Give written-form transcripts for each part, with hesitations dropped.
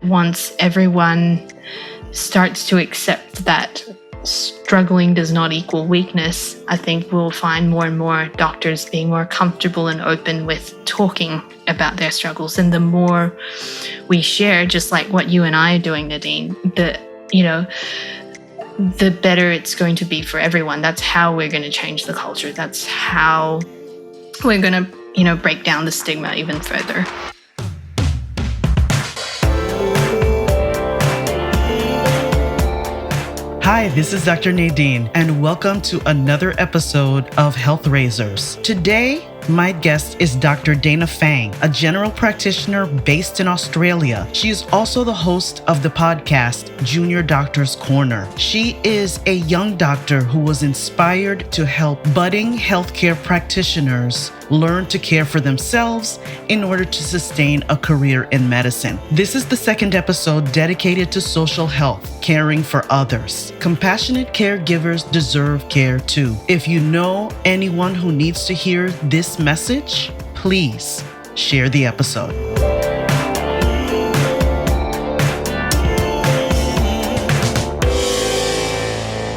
Once everyone starts to accept that struggling does not equal weakness, I think we'll find more and more doctors being more comfortable and open with talking about their struggles. And the more we share, just like what you and I are doing, Nadine, the better it's going to be for everyone. That's how we're going to change the culture. That's how we're going to, break down the stigma even further. Hi, this is Dr. Nadine, and welcome to another episode of Health Raisers. Today, my guest is Dr. Dana Phang, a general practitioner based in Australia. She is also the host of the podcast, Junior Doctor's Corner. She is a young doctor who was inspired to help budding healthcare practitioners learn to care for themselves in order to sustain a career in medicine. This is the second episode dedicated to social health, caring for others. Compassionate caregivers deserve care too. If you know anyone who needs to hear this message, please share the episode.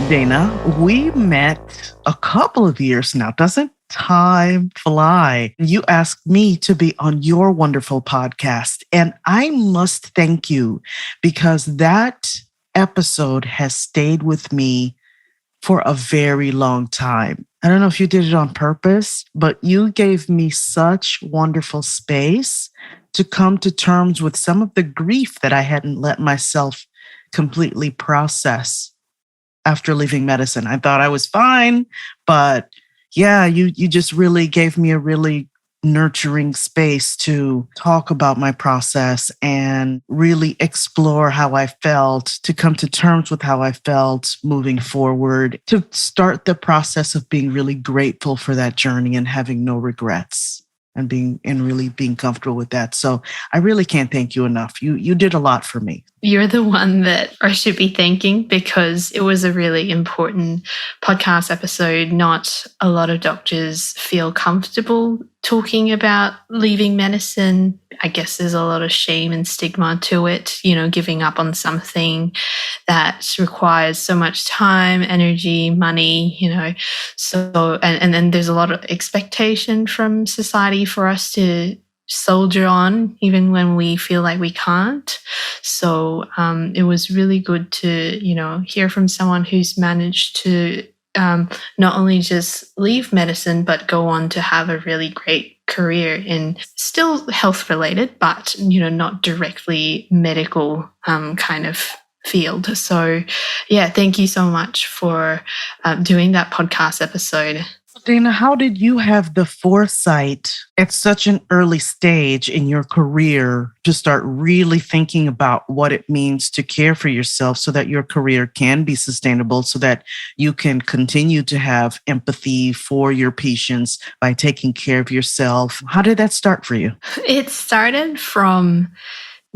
Dana, we met a couple of years now. Doesn't time fly? You asked me to be on your wonderful podcast, and I must thank you because that episode has stayed with me for a very long time. I don't know if you did it on purpose, but you gave me such wonderful space to come to terms with some of the grief that I hadn't let myself completely process after leaving medicine. I thought I was fine, but yeah, you just really gave me a really nurturing space to talk about my process and really explore how I felt, to come to terms with how I felt moving forward, to start the process of being really grateful for that journey and having no regrets and really being comfortable with that. So I really can't thank you enough. You did a lot for me. You're the one that I should be thanking because it was a really important podcast episode. Not a lot of doctors feel comfortable talking about leaving medicine. I guess there's a lot of shame and stigma to it, giving up on something that requires so much time, energy, money, So, and then there's a lot of expectation from society for us to soldier on even when we feel like we can't. So it was really good to, hear from someone who's managed to not only just leave medicine, but go on to have a really great career in still health related, but, not directly medical kind of field. So yeah, thank you so much for doing that podcast episode. Dana, how did you have the foresight at such an early stage in your career to start really thinking about what it means to care for yourself so that your career can be sustainable, so that you can continue to have empathy for your patients by taking care of yourself? How did that start for you? It started from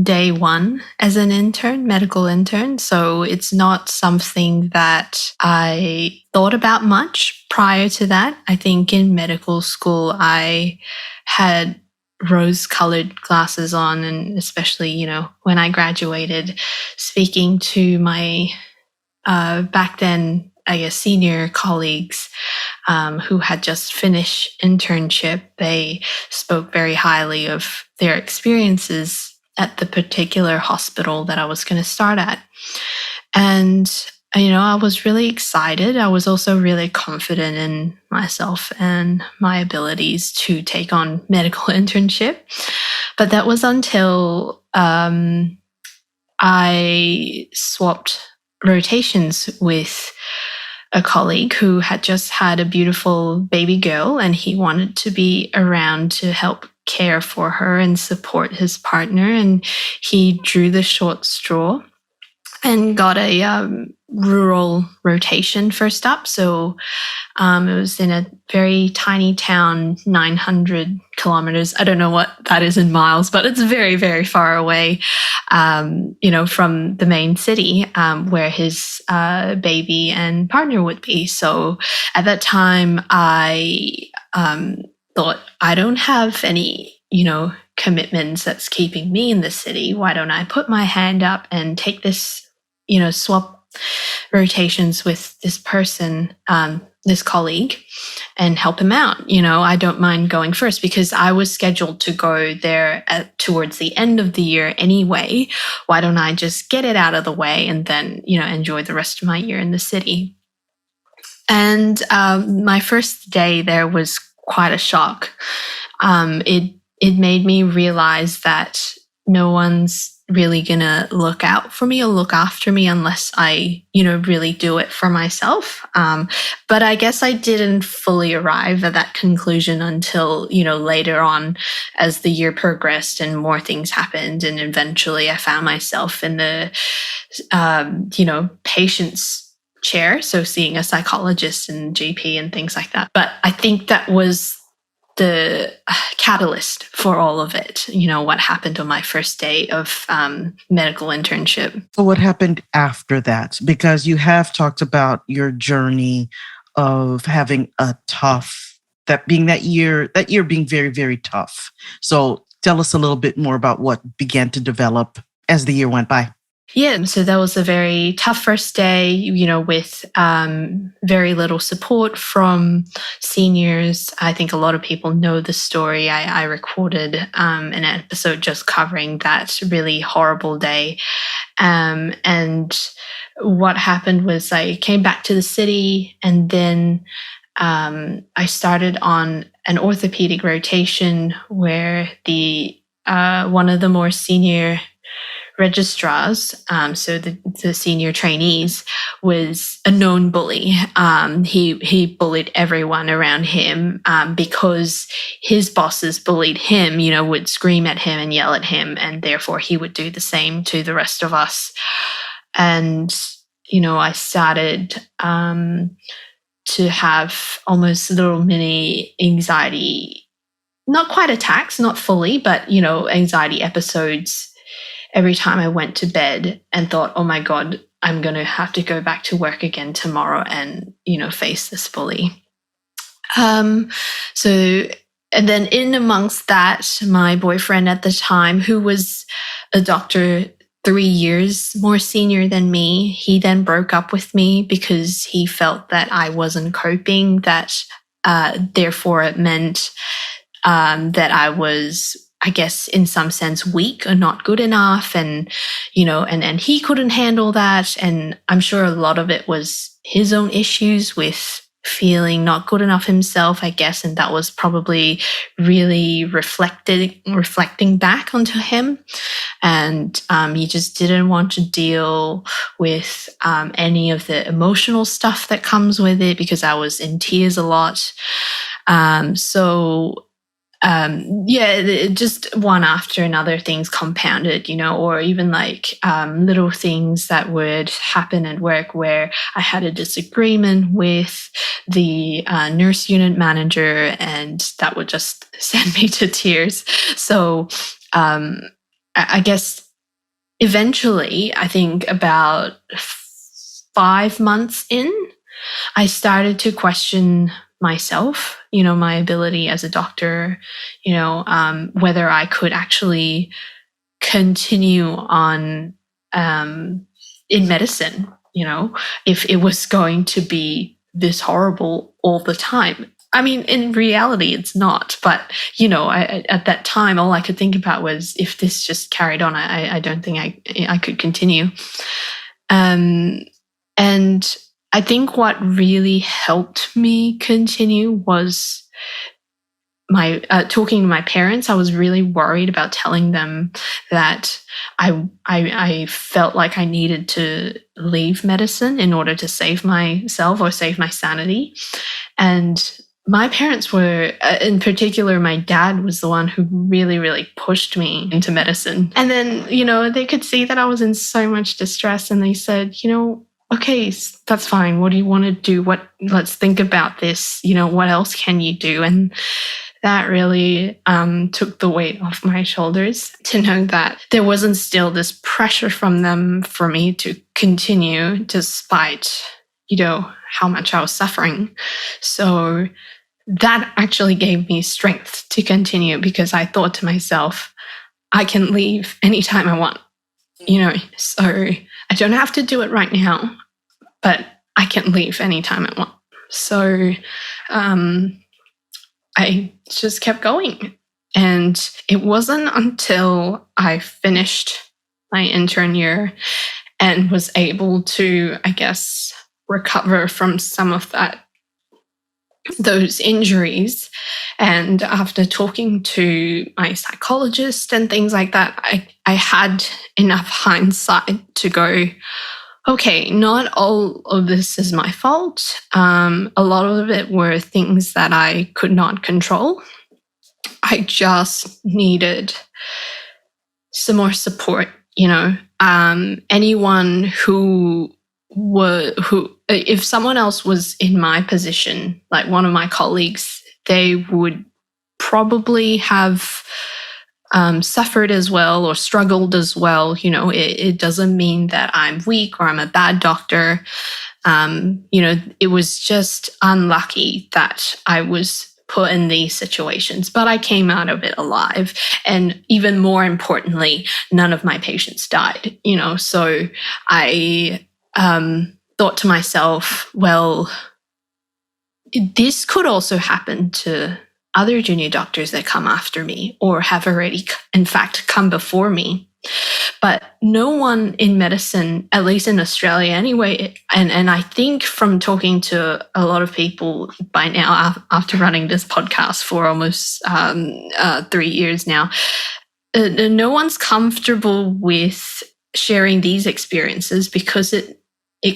day one as an intern, medical intern. So it's not something that I thought about much prior to that. I think in medical school, I had rose-colored glasses on, and especially, when I graduated, speaking to my back then, I guess, senior colleagues who had just finished internship, they spoke very highly of their experiences at the particular hospital that I was going to start at. And, I was really excited. I was also really confident in myself and my abilities to take on medical internship. But that was until I swapped rotations with a colleague who had just had a beautiful baby girl, and he wanted to be around to help care for her and support his partner. And he drew the short straw and got a rural rotation first up. So it was in a very tiny town, 900 kilometers. I don't know what that is in miles, but it's very, very far away, from the main city where his baby and partner would be. So at that time, I thought, I don't have any, commitments that's keeping me in the city. Why don't I put my hand up and take this, swap rotations with this person, this colleague, and help him out. I don't mind going first because I was scheduled to go there towards the end of the year anyway. Why don't I just get it out of the way and then, enjoy the rest of my year in the city? And my first day there was quite a shock. It made me realize that no one's really gonna look out for me or look after me unless I, really do it for myself. But I guess I didn't fully arrive at that conclusion until, later on as the year progressed and more things happened. And eventually I found myself in the, patient's chair. So seeing a psychologist and GP and things like that. But I think that was the catalyst for all of it, what happened on my first day of medical internship. So what happened after that? Because you have talked about your journey of having a tough, that year being very, very tough. So tell us a little bit more about what began to develop as the year went by. Yeah, so that was a very tough first day, with very little support from seniors. I think a lot of people know the story. I recorded an episode just covering that really horrible day. And what happened was I came back to the city, and then I started on an orthopedic rotation where the one of the more senior registrars, so the senior trainees, was a known bully. He bullied everyone around him because his bosses bullied him, would scream at him and yell at him, and therefore he would do the same to the rest of us. And, I started to have almost little mini anxiety, not quite attacks, not fully, but, anxiety episodes every time I went to bed and thought, oh my God, I'm going to have to go back to work again tomorrow and, face this bully. And then in amongst that, my boyfriend at the time, who was a doctor 3 years more senior than me, he then broke up with me because he felt that I wasn't coping, that therefore it meant that I was, I guess, in some sense, weak or not good enough. And, and he couldn't handle that. And I'm sure a lot of it was his own issues with feeling not good enough himself, I guess. And that was probably really reflecting back onto him. And he just didn't want to deal with any of the emotional stuff that comes with it because I was in tears a lot. Just one after another, things compounded, or even like little things that would happen at work where I had a disagreement with the nurse unit manager, and that would just send me to tears. So I guess eventually, I think about 5 months in, I started to question myself, my ability as a doctor, whether I could actually continue on in medicine, if it was going to be this horrible all the time. I mean, in reality, it's not. But, at that time, all I could think about was if this just carried on, I don't think I could continue. And I think what really helped me continue was my talking to my parents. I was really worried about telling them that I felt like I needed to leave medicine in order to save myself or save my sanity. And my parents were, in particular, my dad was the one who really, really pushed me into medicine. And then, they could see that I was in so much distress, and they said, okay, that's fine. What do you want to do? Let's think about this. What else can you do? And that really took the weight off my shoulders to know that there wasn't still this pressure from them for me to continue despite, how much I was suffering. So that actually gave me strength to continue, because I thought to myself, I can leave anytime I want, so I don't have to do it right now, but I can leave anytime I want. So I just kept going. And it wasn't until I finished my intern year and was able to, I guess, recover from some of those injuries. And after talking to my psychologist and things like that, I had enough hindsight to go, okay, not all of this is my fault. A lot of it were things that I could not control. I just needed some more support, anyone if someone else was in my position, like one of my colleagues, they would probably have suffered as well or struggled as well. It doesn't mean that I'm weak or I'm a bad doctor. It was just unlucky that I was put in these situations, but I came out of it alive. And even more importantly, none of my patients died, so I thought to myself, well, this could also happen to other junior doctors that come after me or have already, in fact, come before me. But no one in medicine, at least in Australia anyway, and I think from talking to a lot of people by now, after running this podcast for almost 3 years now, no one's comfortable with sharing these experiences, because it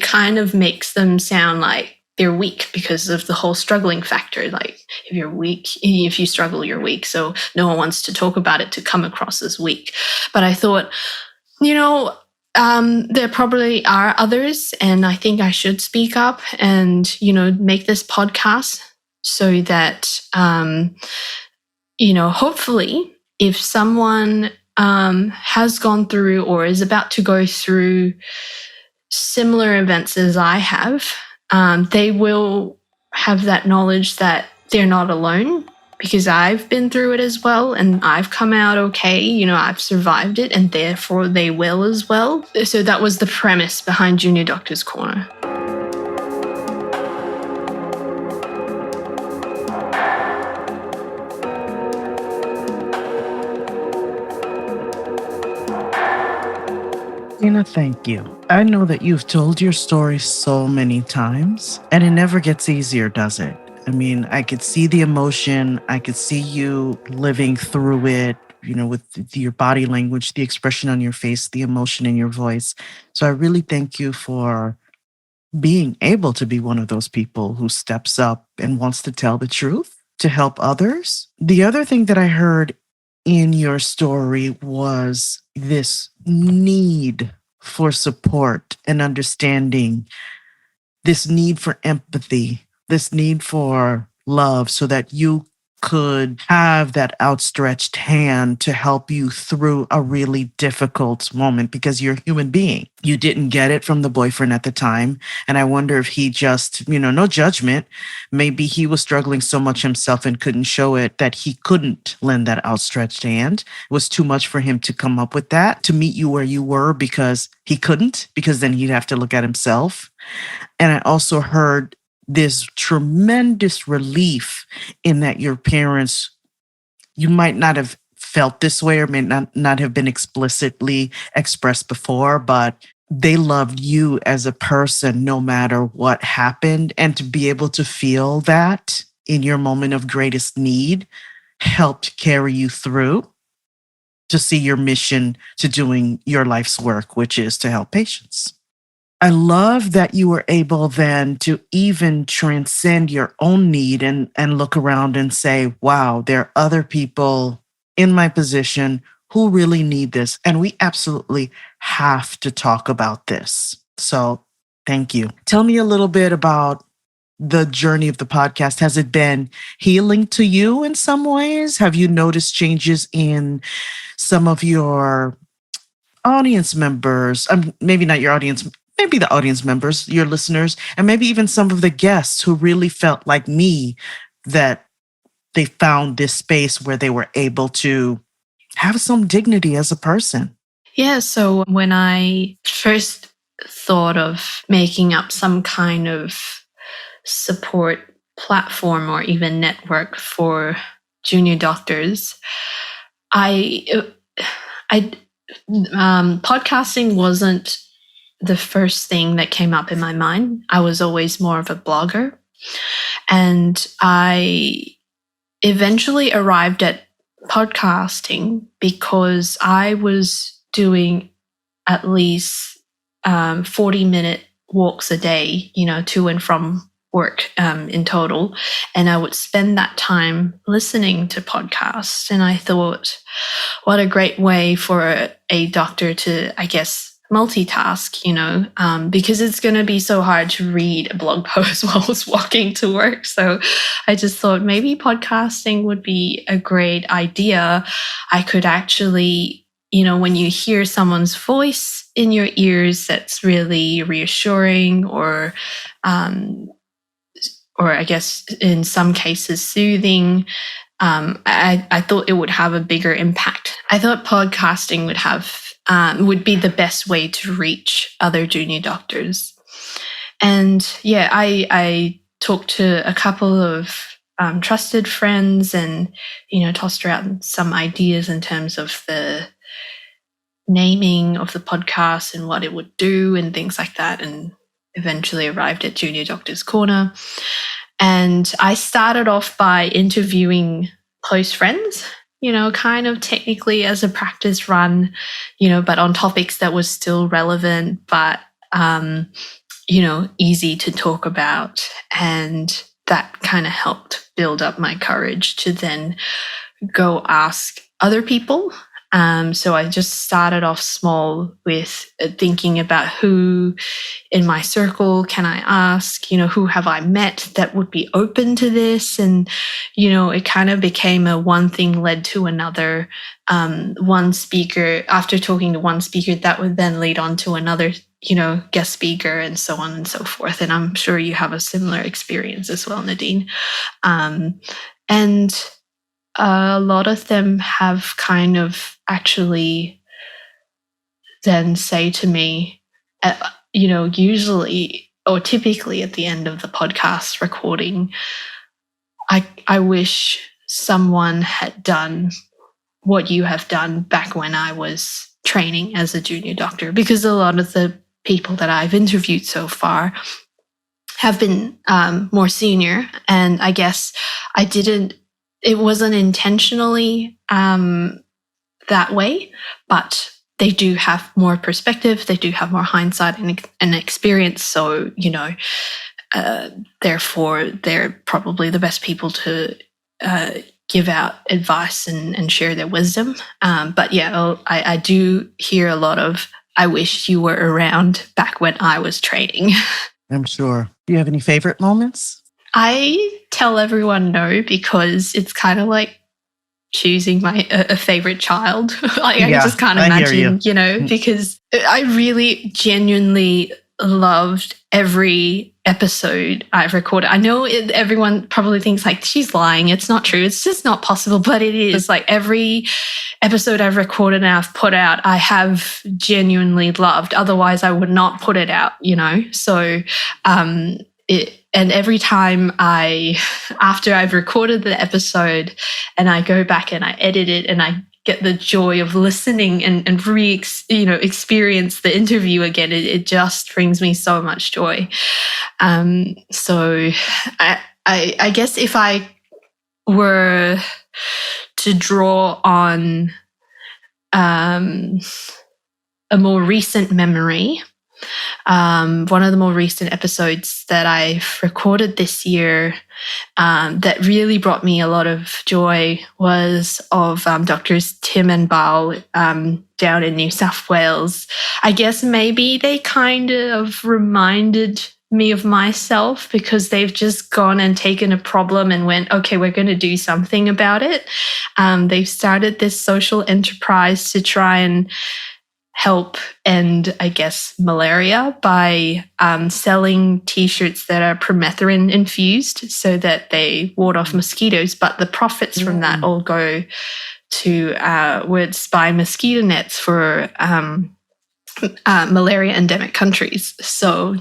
kind of makes them sound like they're weak because of the whole struggling factor. Like, if you're weak, if you struggle, you're weak. So no one wants to talk about it to come across as weak. But I thought, there probably are others, and I think I should speak up and, make this podcast so that, hopefully if someone has gone through or is about to go through similar events as I have, they will have that knowledge that they're not alone, because I've been through it as well and I've come out okay. I've survived it, and therefore they will as well. So that was the premise behind Junior Doctor's Corner. Dana, thank you. I know that you've told your story so many times, and it never gets easier, does it? I mean, I could see the emotion. I could see you living through it, with your body language, the expression on your face, the emotion in your voice. So I really thank you for being able to be one of those people who steps up and wants to tell the truth to help others. The other thing that I heard in your story was this need for support and understanding, this need for empathy, this need for love, so that you could have that outstretched hand to help you through a really difficult moment, because you're a human being. You didn't get it from the boyfriend at the time. And I wonder if he just, no judgment, maybe he was struggling so much himself and couldn't show it that he couldn't lend that outstretched hand. It was too much for him to come up with that, to meet you where you were, because he couldn't, because then he'd have to look at himself. And I also heard this tremendous relief in that your parents, you might not have felt this way or may not have been explicitly expressed before, but they loved you as a person no matter what happened. And to be able to feel that in your moment of greatest need helped carry you through to see your mission to doing your life's work, which is to help patients. I love that you were able then to even transcend your own need and look around and say, wow, there are other people in my position who really need this. And we absolutely have to talk about this. So thank you. Tell me a little bit about the journey of the podcast. Has it been healing to you in some ways? Have you noticed changes in some of your audience members? Maybe not your audience, maybe the audience members, your listeners, and maybe even some of the guests who really felt like me, that they found this space where they were able to have some dignity as a person? Yeah, so when I first thought of making up some kind of support platform or even network for junior doctors, I podcasting wasn't the first thing that came up in my mind. I was always more of a blogger, and I eventually arrived at podcasting because I was doing at least 40-minute walks a day, to and from work in total. And I would spend that time listening to podcasts. And I thought, what a great way for a doctor to, I guess, multitask, because it's going to be so hard to read a blog post while I was walking to work. So I just thought maybe podcasting would be a great idea. I could actually, when you hear someone's voice in your ears, that's really reassuring, or I guess in some cases soothing. I thought it would have a bigger impact. I thought podcasting would be the best way to reach other junior doctors. And yeah, I talked to a couple of trusted friends and, tossed around some ideas in terms of the naming of the podcast and what it would do and things like that, and eventually arrived at Junior Doctor's Corner. And I started off by interviewing close friends, kind of technically as a practice run, but on topics that was still relevant, but, easy to talk about. And that kind of helped build up my courage to then go ask other people. So I just started off small with thinking about who in my circle can I ask, who have I met that would be open to this? And, it kind of became a one thing led to another. One speaker, after talking to one speaker, that would then lead on to another, guest speaker, and so on and so forth. And I'm sure you have a similar experience as well, Nadine. And a lot of them have kind of actually then say to me, usually or typically at the end of the podcast recording, I wish someone had done what you have done back when I was training as a junior doctor, because a lot of the people that I've interviewed so far have been more senior. And I guess it wasn't intentionally that way, but they do have more perspective, they do have more hindsight and experience. So, therefore, they're probably the best people to give out advice and share their wisdom. But yeah, I do hear a lot of, I wish you were around back when I was training. I'm sure. Do you have any favorite moments? I tell everyone no, because it's kind of like choosing a favorite child. I just can't imagine, because I really genuinely loved every episode I've recorded. I know everyone probably thinks like she's lying. It's not true. It's just not possible, but it is. Like every episode I've recorded and I've put out, I have genuinely loved. Otherwise, I would not put it out, So, and every time after I've recorded the episode and I go back and I edit it and I get the joy of listening and experience the interview again, it just brings me so much joy. So I guess if I were to draw on a more recent memory, one of the more recent episodes that I've recorded this year that really brought me a lot of joy was of Doctors Tim and Bal down in New South Wales. I guess maybe they kind of reminded me of myself, because they've just gone and taken a problem and went, okay, we're going to do something about it. They've started this social enterprise to try and help end, I guess, malaria by selling T-shirts that are permethrin infused so that they ward off mosquitoes. But the profits from that all go towards buying mosquito nets for malaria endemic countries. So,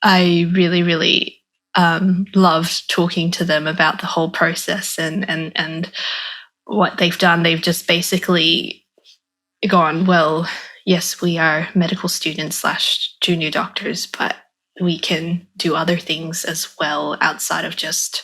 I really, really loved talking to them about the whole process and what they've done. They've just basically gone, well, yes, we are medical students / junior doctors, but we can do other things as well outside of just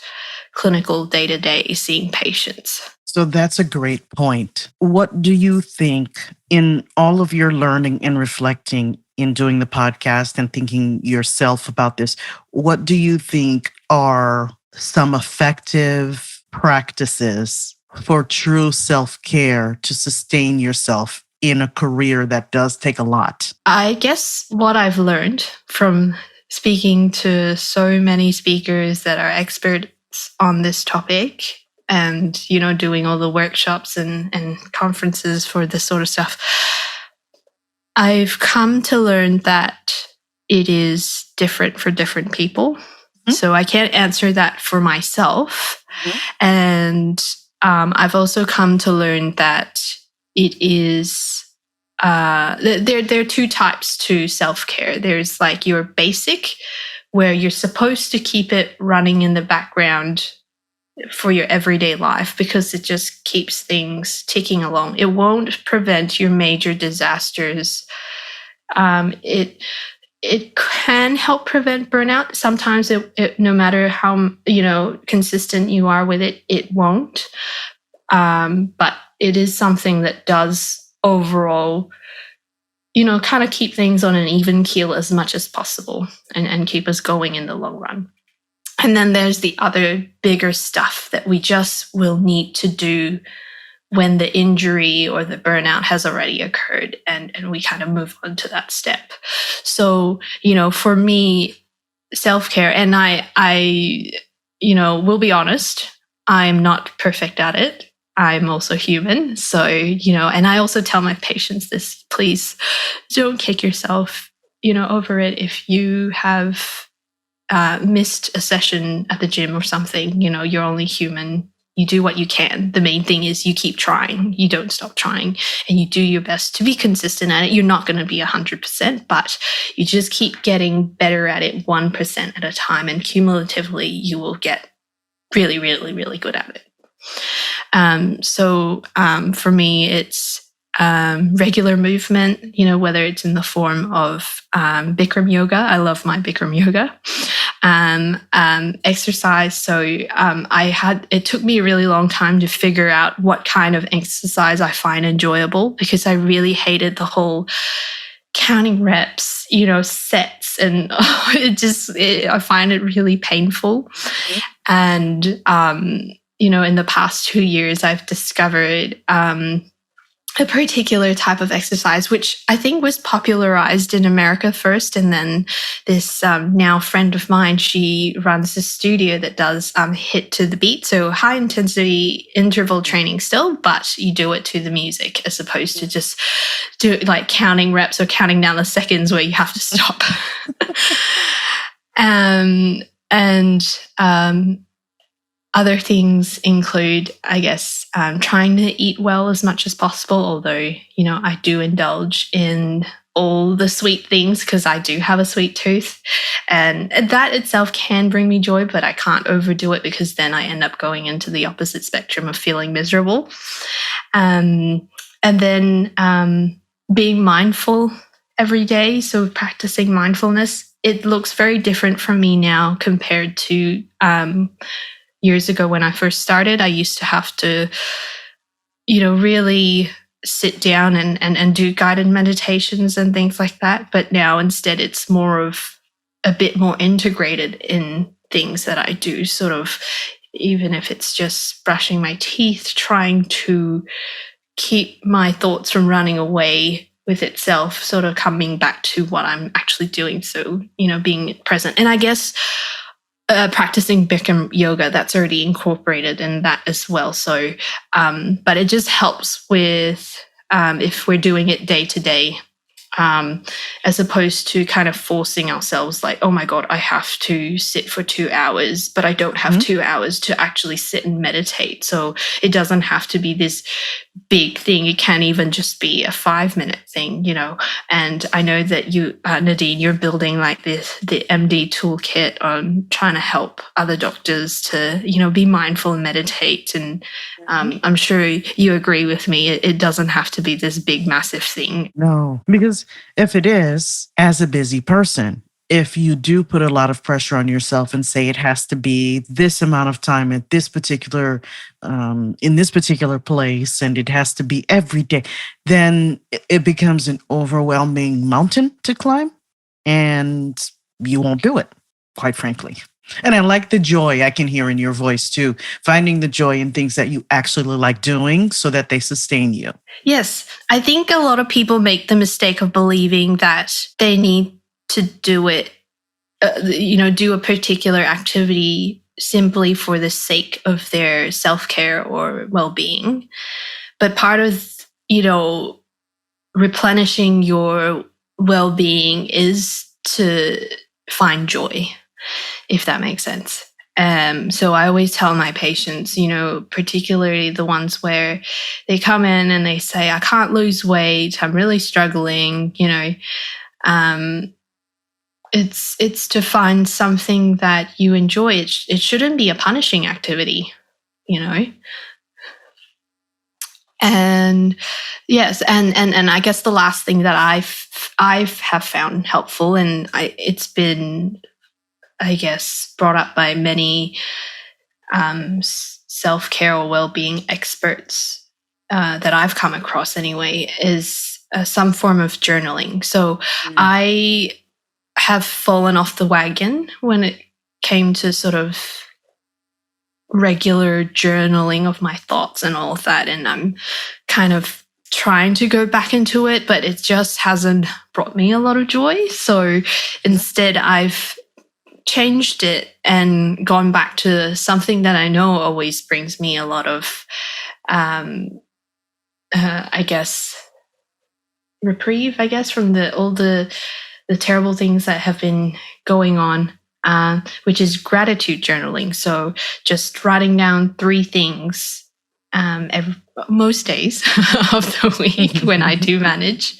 clinical day-to-day seeing patients. So that's a great point. What do you think in all of your learning and reflecting in doing the podcast and thinking yourself about this? What do you think are some effective practices for true self-care to sustain yourself in a career that does take a lot? I guess what I've learned from speaking to so many speakers that are experts on this topic and, doing all the workshops and conferences for this sort of stuff, I've come to learn that it is different for different people. Mm-hmm. So I can't answer that for myself. Mm-hmm. And I've also come to learn that it is there are two types to self-care. There's like your basic, where you're supposed to keep it running in the background for your everyday life because it just keeps things ticking along. It won't prevent your major disasters. It can help prevent burnout. Sometimes it no matter how consistent you are with it, it won't. But it is something that does overall, kind of keep things on an even keel as much as possible and keep us going in the long run. And then there's the other bigger stuff that we just will need to do when the injury or the burnout has already occurred, and we kind of move on to that step. So, for me, self-care, and I will be honest, I'm not perfect at it. I'm also human. So, and I also tell my patients this, please don't kick yourself, over it. If you have missed a session at the gym or something, you're only human. You do what you can. The main thing is you keep trying. You don't stop trying, and you do your best to be consistent at it. You're not going to be 100%, but you just keep getting better at it 1% at a time, and cumulatively you will get really, really, really good at it. So for me, it's regular movement, whether it's in the form of Bikram yoga. I love my Bikram yoga. Exercise. So it took me a really long time to figure out what kind of exercise I find enjoyable, because I really hated the whole counting reps, sets, and I find it really painful. Mm-hmm. And, in the past 2 years, I've discovered a particular type of exercise, which I think was popularized in America first. And then this now friend of mine, she runs a studio that does hit to the beat. So high intensity interval training still, but you do it to the music as opposed to just do it like counting reps or counting down the seconds where you have to stop. Other things include, I guess, trying to eat well as much as possible, although, I do indulge in all the sweet things because I do have a sweet tooth. And that itself can bring me joy, but I can't overdo it because then I end up going into the opposite spectrum of feeling miserable. And then being mindful every day, so practicing mindfulness. It looks very different from me now compared to years ago when I first started. I used to have to, really sit down and do guided meditations and things like that. But now instead it's more of a bit more integrated in things that I do, sort of, even if it's just brushing my teeth, trying to keep my thoughts from running away with itself, sort of coming back to what I'm actually doing. So, being present. And I guess practicing Bikram yoga, that's already incorporated in that as well. So, but it just helps with if we're doing it day to day, as opposed to kind of forcing ourselves like, oh my God, I have to sit for 2 hours, but I don't have 2 hours to actually sit and meditate. So it doesn't have to be this big thing. It can even just be a 5-minute thing, And I know that you, Nadine, you're building like the MD toolkit on trying to help other doctors to, be mindful and meditate. And I'm sure you agree with me. It doesn't have to be this big, massive thing. No, because if it is, as a busy person, if you do put a lot of pressure on yourself and say it has to be this amount of time at this particular, in this particular place, and it has to be every day, then it becomes an overwhelming mountain to climb, and you won't do it, quite frankly. And I like the joy I can hear in your voice too, finding the joy in things that you actually like doing so that they sustain you. Yes, I think a lot of people make the mistake of believing that they need to do it, do a particular activity simply for the sake of their self-care or well-being. But part of, replenishing your well-being is to find joy, if that makes sense. So I always tell my patients, particularly the ones where they come in and they say, I can't lose weight, I'm really struggling, it's to find something that you enjoy. It shouldn't be a punishing activity, And yes, and I guess the last thing that I've have found helpful, and it's been, I guess, brought up by many self-care or well-being experts that I've come across anyway, is some form of journaling. So I have fallen off the wagon when it came to sort of regular journaling of my thoughts and all of that. And I'm kind of trying to go back into it, but it just hasn't brought me a lot of joy. So instead, I've changed it and gone back to something that I know always brings me a lot of, I guess, reprieve, from all the terrible things that have been going on, which is gratitude journaling. So just writing down 3 things most days of the week when I do manage,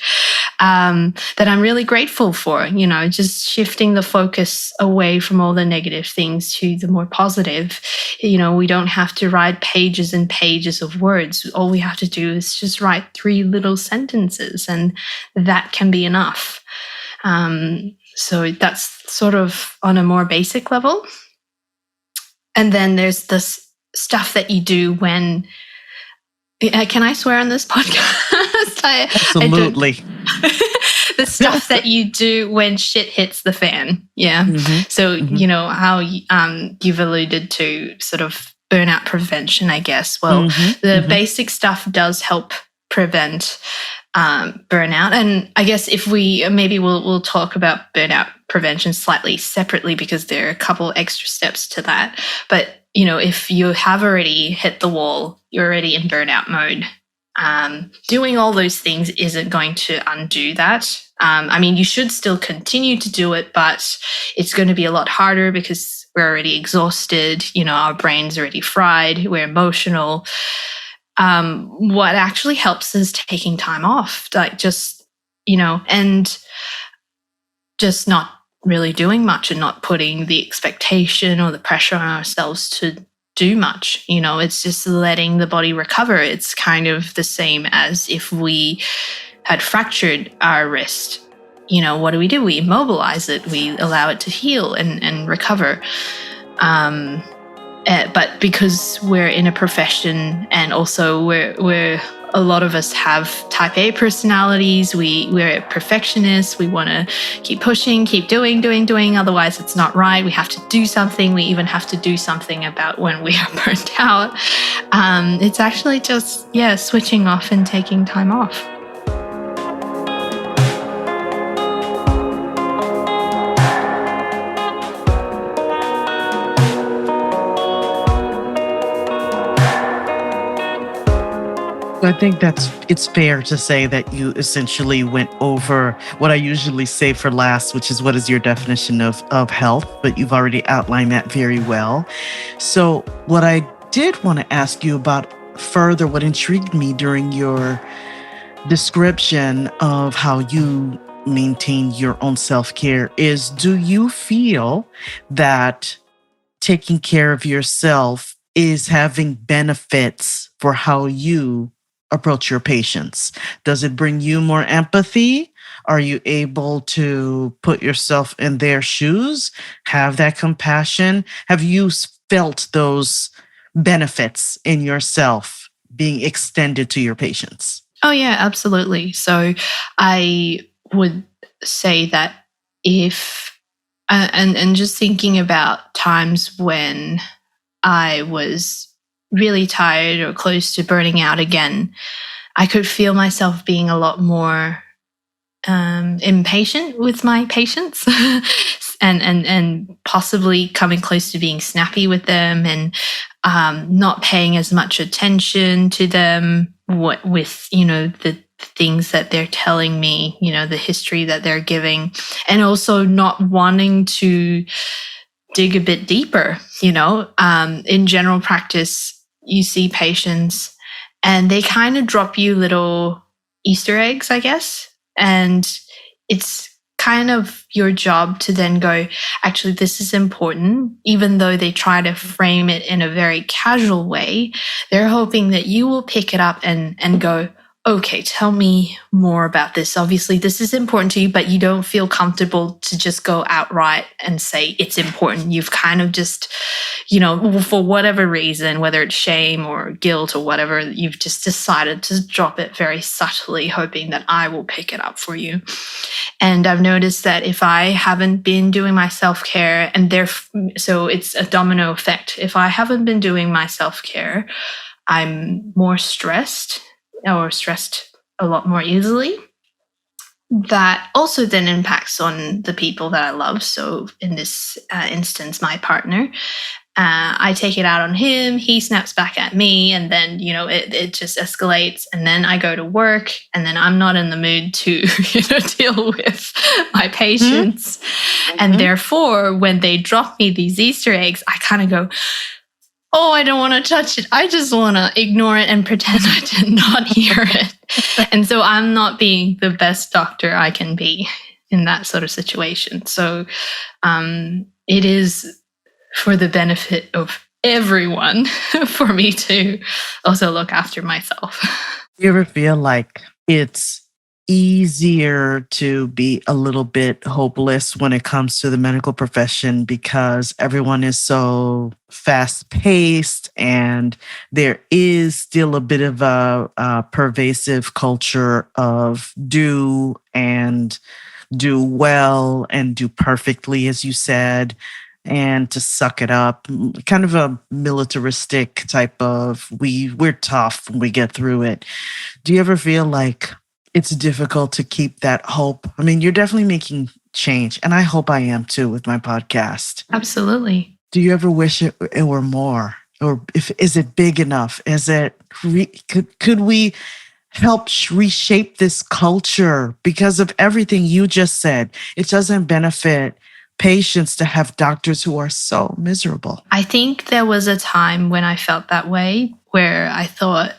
that I'm really grateful for, just shifting the focus away from all the negative things to the more positive. We don't have to write pages and pages of words. All we have to do is just write 3 little sentences, and that can be enough. So that's sort of on a more basic level. And then there's this stuff that you do when, can I swear on this podcast? Absolutely. The stuff that you do when shit hits the fan. Yeah. Mm-hmm. So, how you've alluded to sort of burnout prevention, I guess. Well, the basic stuff does help prevent burnout. And I guess if we'll talk about burnout prevention slightly separately, because there are a couple extra steps to that. But, if you have already hit the wall, you're already in burnout mode, doing all those things isn't going to undo that. You should still continue to do it, but it's going to be a lot harder because we're already exhausted. Our brain's already fried. We're emotional. What actually helps is taking time off, like and just not really doing much and not putting the expectation or the pressure on ourselves to do much. It's just letting the body recover. It's kind of the same as if we had fractured our wrist. What do? We immobilize it. We allow it to heal and recover. But because we're in a profession, and also we're a lot of us have type A personalities, we're perfectionists. We want to keep pushing, keep doing. Otherwise, it's not right. We have to do something. We even have to do something about when we are burnt out. It's actually just, switching off and taking time off. I think it's fair to say that you essentially went over what I usually say for last, which is what is your definition of health, but you've already outlined that very well. So what I did want to ask you about further, what intrigued me during your description of how you maintain your own self-care is, do you feel that taking care of yourself is having benefits for how you approach your patients? Does it bring you more empathy? Are you able to put yourself in their shoes, have that compassion? Have you felt those benefits in yourself being extended to your patients? Oh, yeah, absolutely. So I would say that if, and just thinking about times when I was really tired or close to burning out again, I could feel myself being a lot more impatient with my patients and possibly coming close to being snappy with them and not paying as much attention to them with the things that they're telling me, the history that they're giving, and also not wanting to dig a bit deeper. In general practice, you see patients and they kind of drop you little Easter eggs, I guess. And it's kind of your job to then go, actually, this is important. Even though they try to frame it in a very casual way, they're hoping that you will pick it up and go, okay, tell me more about this. Obviously, this is important to you, but you don't feel comfortable to just go outright and say it's important. You've kind of just, for whatever reason, whether it's shame or guilt or whatever, you've just decided to drop it very subtly, hoping that I will pick it up for you. And I've noticed that if I haven't been doing my self-care, so it's a domino effect. If I haven't been doing my self-care, I'm more stressed or stressed a lot more easily. That also then impacts on the people that I love. So in this instance, my partner, I take it out on him, he snaps back at me, and then, it just escalates. And then I go to work, and then I'm not in the mood to, deal with my patients. Mm-hmm. And therefore, when they drop me these Easter eggs, I kind of go, oh, I don't want to touch it. I just want to ignore it and pretend I did not hear it. And so I'm not being the best doctor I can be in that sort of situation. So it is for the benefit of everyone for me to also look after myself. You ever feel like it's easier to be a little bit hopeless when it comes to the medical profession because everyone is so fast paced and there is still a bit of a pervasive culture of do well and do perfectly, as you said, and to suck it up, kind of a militaristic type of we're tough when we get through it. Do you ever feel like it's difficult to keep that hope? I mean, you're definitely making change, and I hope I am too with my podcast. Absolutely. Do you ever wish it were more? Or is it big enough? Is it could we help reshape this culture because of everything you just said? It doesn't benefit patients to have doctors who are so miserable. I think there was a time when I felt that way, where I thought,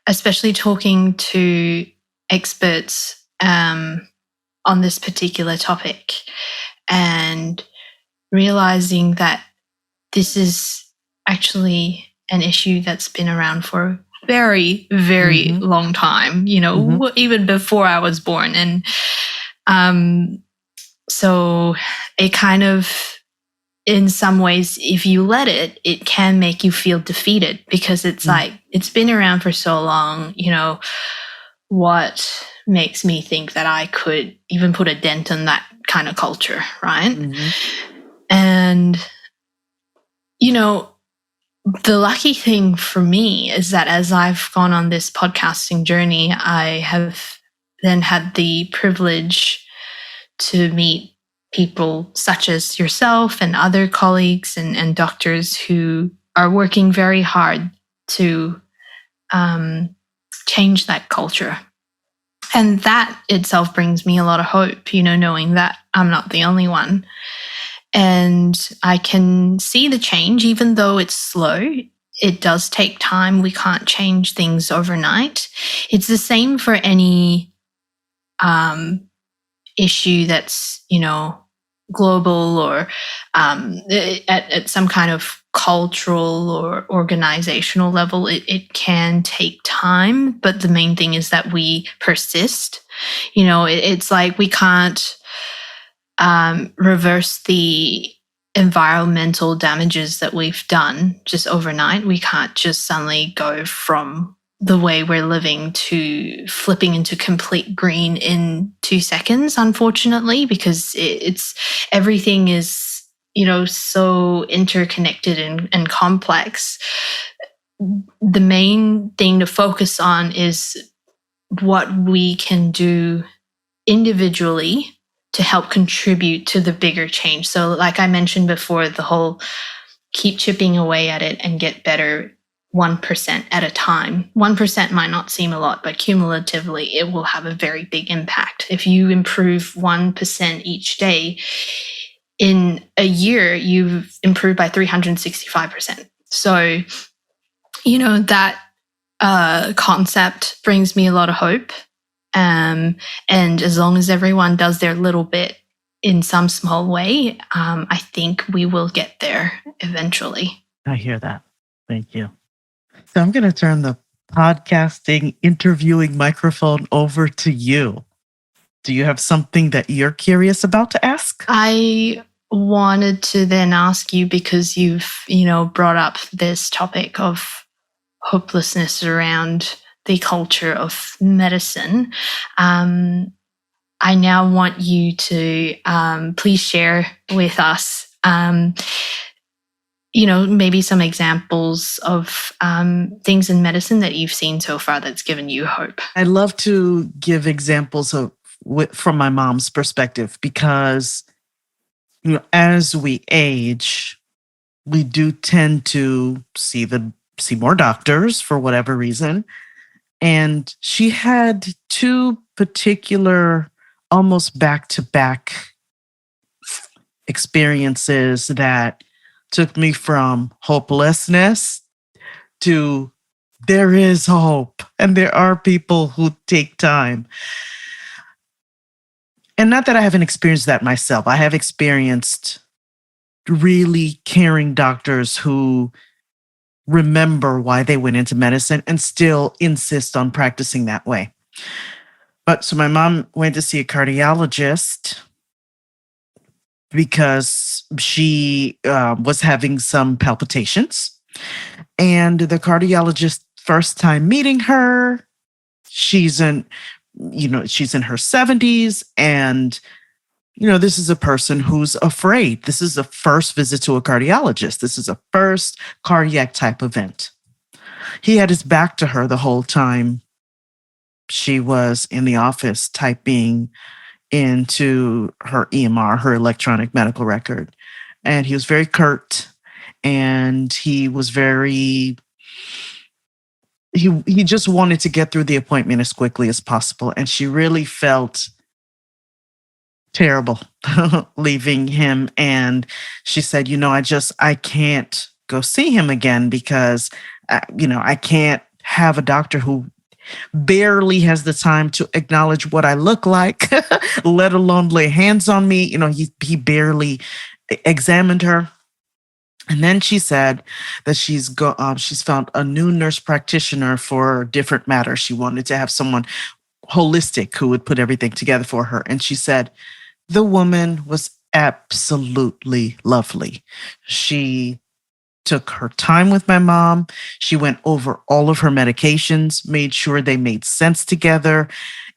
especially talking to experts on this particular topic and realizing that this is actually an issue that's been around for a very, very long time, even before I was born. And so it kind of, in some ways, if you let it can make you feel defeated because it's like, it's been around for so long, what makes me think that I could even put a dent in that kind of culture, right? And, the lucky thing for me is that as I've gone on this podcasting journey, I have then had the privilege to meet people such as yourself and other colleagues and doctors who are working very hard to change that culture. And that itself brings me a lot of hope, knowing that I'm not the only one. And I can see the change, even though it's slow. It does take time. We can't change things overnight. It's the same for any issue that's, global or at some kind of cultural or organizational level. It can take time, but the main thing is that we persist. It's like we can't reverse the environmental damages that we've done just overnight. We can't just suddenly go from the way we're living to flipping into complete green in 2 seconds, unfortunately, because it's everything is, so interconnected and complex. The main thing to focus on is what we can do individually to help contribute to the bigger change. So like I mentioned before, the whole keep chipping away at it and get better 1% at a time. 1% might not seem a lot, but cumulatively, it will have a very big impact. If you improve 1% each day, in a year, you've improved by 365%. So, that concept brings me a lot of hope. And as long as everyone does their little bit in some small way, I think we will get there eventually. I hear that. Thank you. So I'm going to turn the podcasting interviewing microphone over to you. Do you have something that you're curious about to ask? I wanted to then ask you, because you've, brought up this topic of hopelessness around the culture of medicine. I now want you to please share with us maybe some examples of things in medicine that you've seen so far that's given you hope. I love to give examples from my mom's perspective, because as we age, we do tend to see more doctors for whatever reason. And she had 2 particular, almost back-to-back experiences that took me from hopelessness to there is hope, and there are people who take time. And not that I haven't experienced that myself. I have experienced really caring doctors who remember why they went into medicine and still insist on practicing that way. But so my mom went to see a cardiologist because she was having some palpitations. And the cardiologist, first time meeting her, she's in her 70s. And, this is a person who's afraid. This is a first visit to a cardiologist. This is a first cardiac type event. He had his back to her the whole time she was in the office typing into her EMR, her electronic medical record. And he was very curt, and he was he just wanted to get through the appointment as quickly as possible. And she really felt terrible leaving him. And she said, I can't go see him again because, I can't have a doctor who barely has the time to acknowledge what I look like, let alone lay hands on me. He barely examined her. And then she said that she's found a new nurse practitioner for different matters. She wanted to have someone holistic who would put everything together for her. And she said the woman was absolutely lovely. She took her time with my mom. She went over all of her medications, made sure they made sense together,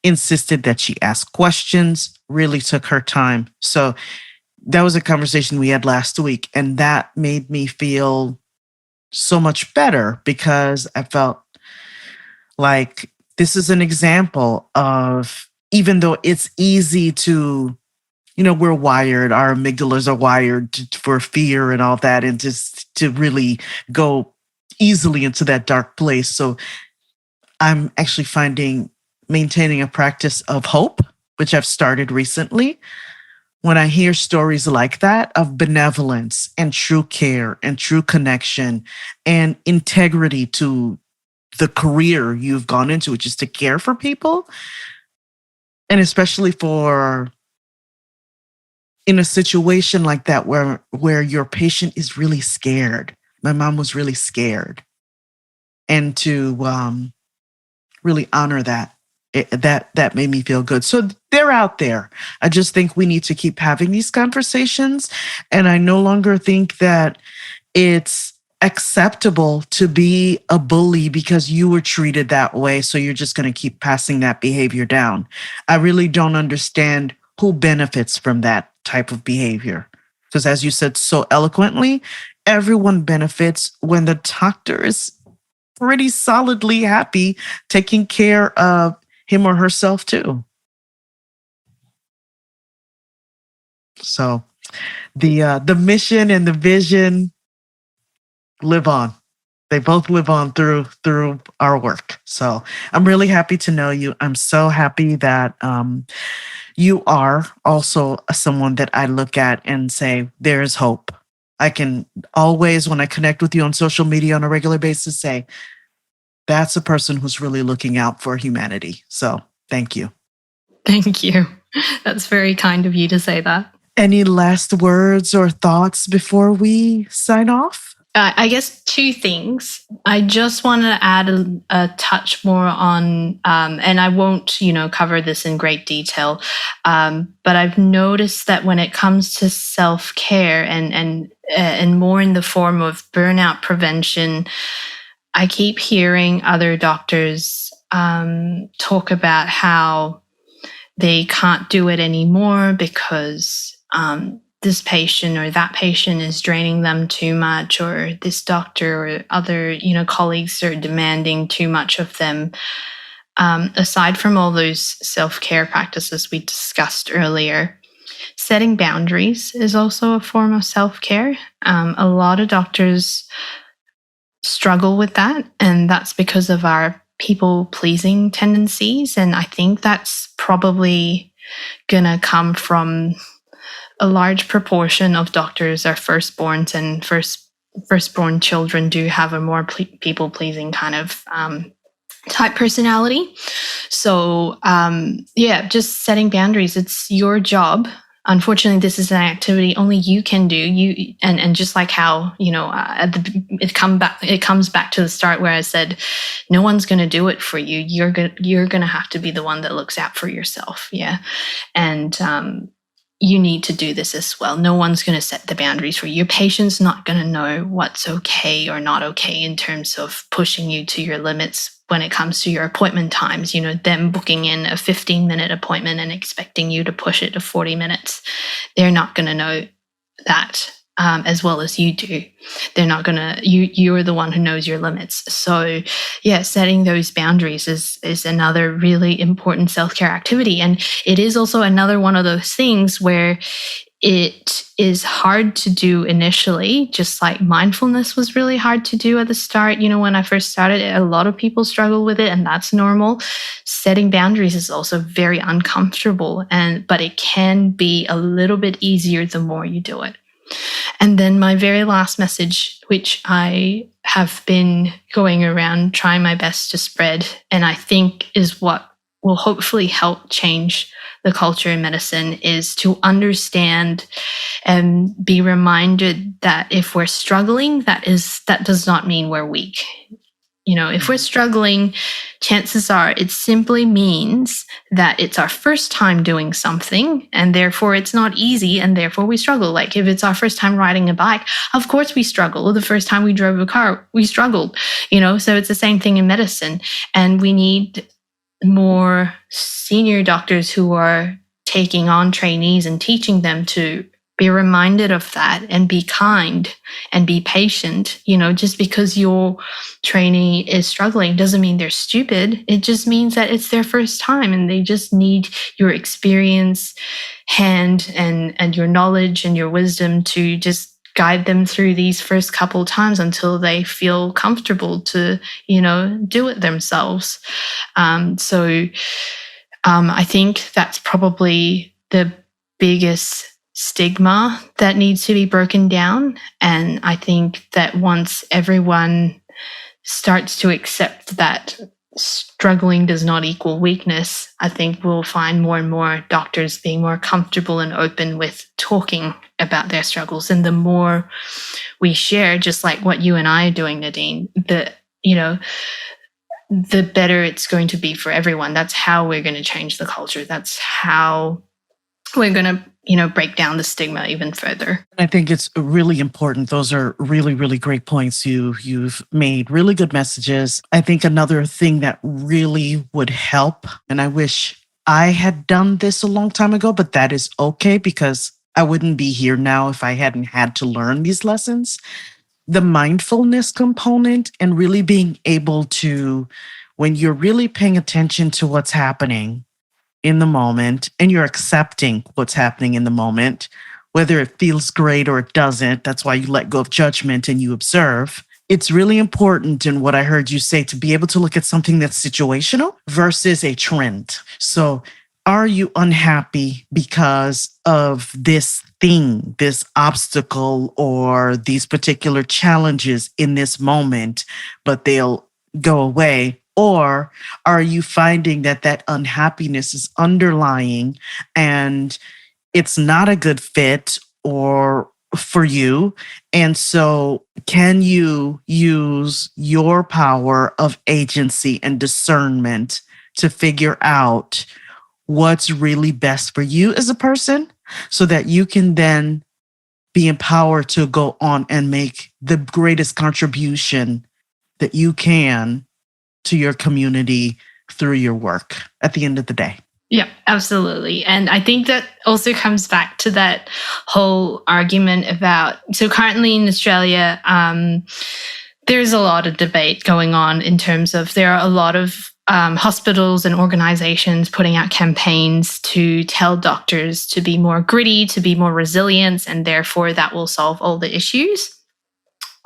insisted that she ask questions, really took her time. So that was a conversation we had last week, and that made me feel so much better, because I felt like this is an example of, even though it's easy to, we're wired, our amygdalas are wired for fear and all that, and just to really go easily into that dark place. So I'm actually maintaining a practice of hope, which I've started recently. When I hear stories like that of benevolence and true care and true connection and integrity to the career you've gone into, which is to care for people, and especially for in a situation like that where your patient is really scared. My mom was really scared, and to really honor that. That made me feel good. So they're out there. I just think we need to keep having these conversations. And I no longer think that it's acceptable to be a bully because you were treated that way. So you're just going to keep passing that behavior down. I really don't understand who benefits from that type of behavior. Because as you said so eloquently, everyone benefits when the doctor is pretty solidly happy taking care of him or herself too. So the mission and the vision live on. They both live on through our work. So I'm really happy to know you. I'm so happy that you are also someone that I look at and say there is hope. I can always, when I connect with you on social media on a regular basis, say that's a person who's really looking out for humanity. So thank you. Thank you. That's very kind of you to say that. Any last words or thoughts before we sign off? I guess two things. I just want to add a touch more on, and I won't, cover this in great detail, but I've noticed that when it comes to self-care and more in the form of burnout prevention, I keep hearing other doctors talk about how they can't do it anymore because this patient or that patient is draining them too much, or this doctor or other, colleagues are demanding too much of them. Aside from all those self-care practices we discussed earlier, setting boundaries is also a form of self-care. A lot of doctors struggle with that, and that's because of our people-pleasing tendencies. And I think that's probably going to come from a large proportion of doctors are firstborns, and firstborn children do have a more people-pleasing kind of type personality. So just setting boundaries. It's your job. Unfortunately, this is an activity only you can do. And just like how it comes back to the start where I said, no one's going to do it for you. You're going to have to be the one that looks out for yourself. Yeah, and you need to do this as well. No one's going to set the boundaries for you. Your patient's not going to know what's okay or not okay in terms of pushing you to your limits when it comes to your appointment times. Them booking in a 15-minute appointment and expecting you to push it to 40 minutes. They're not going to know that as well as you do. They're not going to, you're the one who knows your limits. So yeah, setting those boundaries is another really important self-care activity. And it is also another one of those things where it is hard to do initially, just like mindfulness was really hard to do at the start. When I first started, a lot of people struggle with it, and that's normal. Setting boundaries is also very uncomfortable, but it can be a little bit easier the more you do it. And then my very last message, which I have been going around trying my best to spread, and I think is what will hopefully help change the culture in medicine, is to understand and be reminded that if we're struggling, that does not mean we're weak. If we're struggling, chances are it simply means that it's our first time doing something, and therefore it's not easy, and therefore we struggle. Like if it's our first time riding a bike, of course we struggle. The first time we drove a car, we struggled, so it's the same thing in medicine. And we need more senior doctors who are taking on trainees and teaching them to be reminded of that and be kind and be patient. Just because your trainee is struggling doesn't mean they're stupid. It just means that it's their first time and they just need your experience, hand, and your knowledge and your wisdom to just guide them through these first couple times until they feel comfortable to, do it themselves. I think that's probably the biggest stigma that needs to be broken down. And I think that once everyone starts to accept that struggling does not equal weakness, I think we'll find more and more doctors being more comfortable and open with talking about their struggles. And the more we share, just like what you and I are doing, Nadine, the better it's going to be for everyone. That's how we're going to change the culture. That's how we're going to, break down the stigma even further. I think it's really important. Those are really, really great points you've made. Really good messages. I think another thing that really would help, and I wish I had done this a long time ago, but that is okay because I wouldn't be here now if I hadn't had to learn these lessons. The mindfulness component and really being able to, when you're really paying attention to what's happening in the moment and you're accepting what's happening in the moment, whether it feels great or it doesn't, that's why you let go of judgment and you observe. It's really important in what I heard you say to be able to look at something that's situational versus a trend. So are you unhappy because of this thing, this obstacle, or these particular challenges in this moment, but they'll go away? Or are you finding that unhappiness is underlying and it's not a good fit or for you? And so can you use your power of agency and discernment to figure out what's really best for you as a person so that you can then be empowered to go on and make the greatest contribution that you can to your community through your work at the end of the day? Yeah, absolutely. And I think that also comes back to that whole argument about, so currently in Australia, there's a lot of debate going on in terms of there are a lot of hospitals and organizations putting out campaigns to tell doctors to be more gritty, to be more resilient, and therefore that will solve all the issues.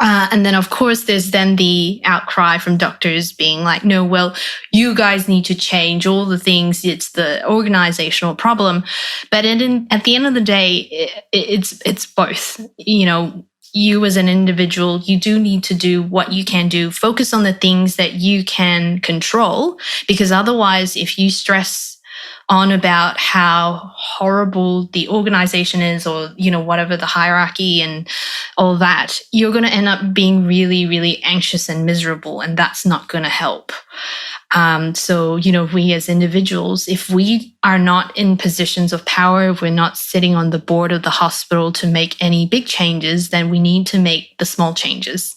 And then, of course, there's then the outcry from doctors being like, no, well, you guys need to change all the things. It's the organizational problem. But at the end of the day, it's both. You as an individual, you do need to do what you can do. Focus on the things that you can control, because otherwise, if you stress on about how horrible the organization is or, whatever the hierarchy and all that, you're going to end up being really, really anxious and miserable, and that's not going to help. So, we as individuals, if we are not in positions of power, if we're not sitting on the board of the hospital to make any big changes, then we need to make the small changes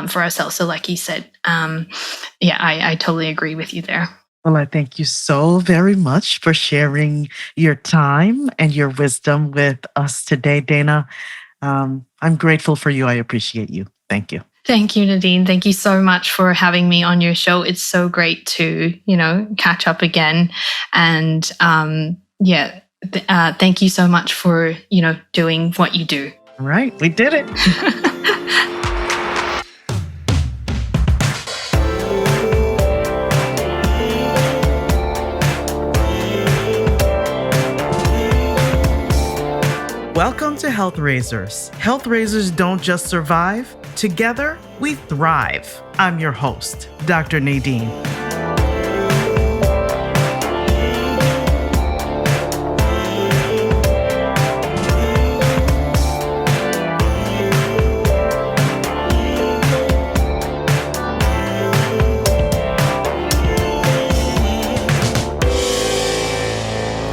for ourselves. So like you said, I totally agree with you there. Well, I thank you so very much for sharing your time and your wisdom with us today, Dana. I'm grateful for you. I appreciate you. Thank you. Thank you, Nadine. Thank you so much for having me on your show. It's so great to, catch up again. And thank you so much for, doing what you do. All right, we did it. Welcome to Health Raisers. Health Raisers don't just survive. Together, we thrive. I'm your host, Dr. Nadine.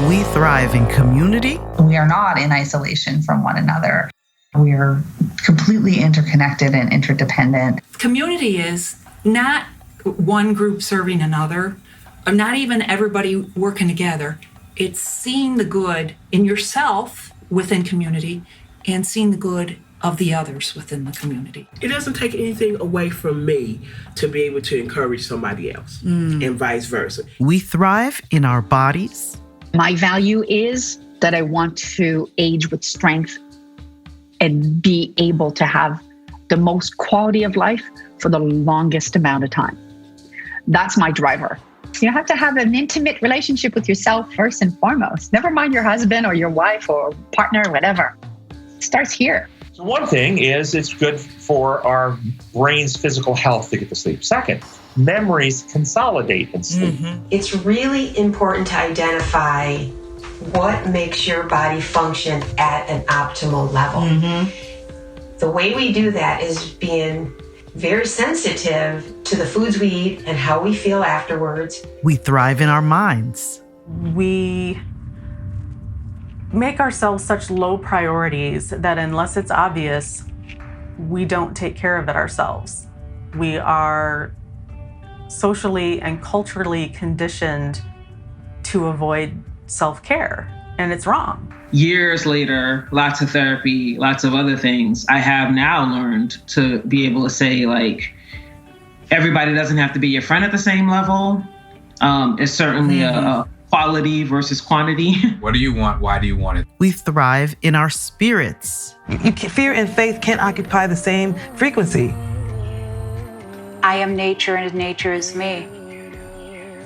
We thrive in community. We are not in isolation from one another. We are completely interconnected and interdependent. Community is not one group serving another, or not even everybody working together. It's seeing the good in yourself within community and seeing the good of the others within the community. It doesn't take anything away from me to be able to encourage somebody else and vice versa. We thrive in our bodies. My value is that I want to age with strength and be able to have the most quality of life for the longest amount of time. That's my driver. You have to have an intimate relationship with yourself first and foremost. Never mind your husband or your wife or partner, whatever. It starts here. So one thing is it's good for our brain's physical health to get to sleep. Second, memories consolidate in sleep. It's really important to identify what makes your body function at an optimal level. The way we do that is being very sensitive to the foods we eat and how we feel afterwards. We thrive in our minds. We make ourselves such low priorities that unless it's obvious, we don't take care of it ourselves. We are socially and culturally conditioned to avoid self-care, and it's wrong. Years later, lots of therapy, lots of other things, I have now learned to be able to say, like, everybody doesn't have to be your friend at the same level. It's certainly a quality versus quantity. What do you want? Why do you want it? We thrive in our spirits. Fear and faith can't occupy the same frequency. I am nature and nature is me.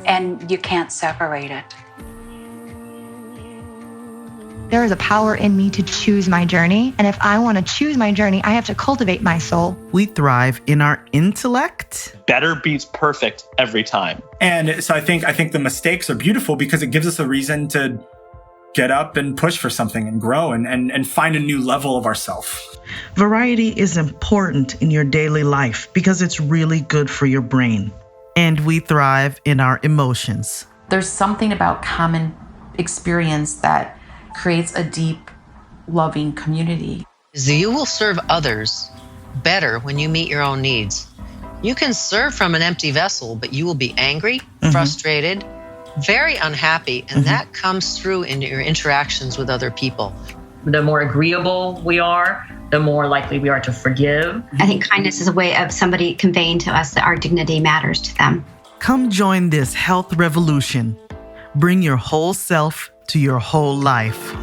And you can't separate it. There is a power in me to choose my journey. And if I want to choose my journey, I have to cultivate my soul. We thrive in our intellect. Better beats perfect every time. And so I think the mistakes are beautiful because it gives us a reason to get up and push for something and grow and find a new level of ourselves. Variety is important in your daily life because it's really good for your brain. And we thrive in our emotions. There's something about common experience that creates a deep, loving community. You will serve others better when you meet your own needs. You can serve from an empty vessel, but you will be angry, frustrated, very unhappy, and that comes through in your interactions with other people. The more agreeable we are, the more likely we are to forgive. I think kindness is a way of somebody conveying to us that our dignity matters to them. Come join this health revolution. Bring your whole self to your whole life.